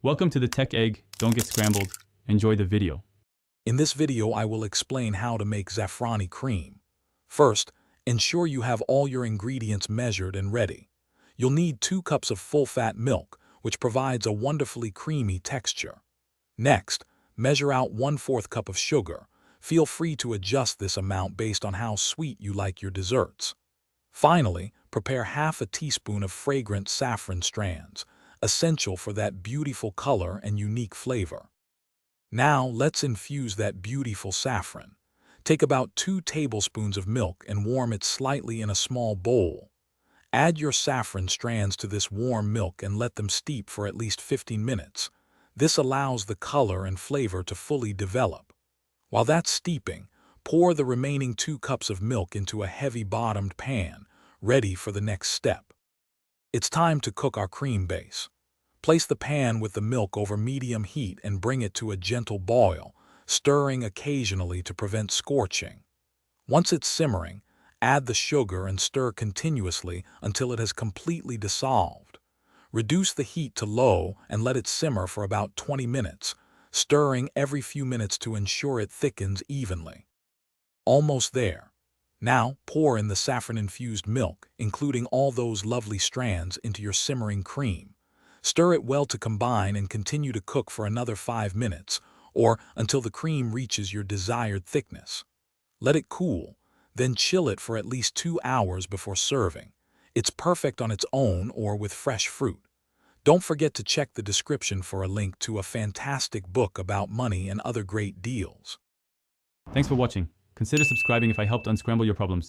Welcome to the Tech Egg. Don't get scrambled. Enjoy the video. In this video, I will explain how to make Zafrani cream. First, ensure you have all your ingredients measured and ready. You'll need 2 cups of full-fat milk, which provides a wonderfully creamy texture. Next, measure out 1/4 cup of sugar. Feel free to adjust this amount based on how sweet you like your desserts. Finally, prepare half a teaspoon of fragrant saffron strands, essential for that beautiful color and unique flavor. Now, let's infuse that beautiful saffron. Take about 2 tablespoons of milk and warm it slightly in a small bowl. Add your saffron strands to this warm milk and let them steep for at least 15 minutes. This allows the color and flavor to fully develop. While that's steeping, pour the remaining 2 cups of milk into a heavy-bottomed pan, ready for the next step. It's time to cook our cream base. Place the pan with the milk over medium heat and bring it to a gentle boil, stirring occasionally to prevent scorching. Once it's simmering, add the sugar and stir continuously until it has completely dissolved. Reduce the heat to low and let it simmer for about 20 minutes, stirring every few minutes to ensure it thickens evenly. Almost there. Now, pour in the saffron-infused milk, including all those lovely strands, into your simmering cream. Stir it well to combine and continue to cook for another 5 minutes, or until the cream reaches your desired thickness. Let it cool, then chill it for at least 2 hours before serving. It's perfect on its own or with fresh fruit. Don't forget to check the description for a link to a fantastic book about money and other great deals. Thanks for watching. Consider subscribing if I helped unscramble your problems.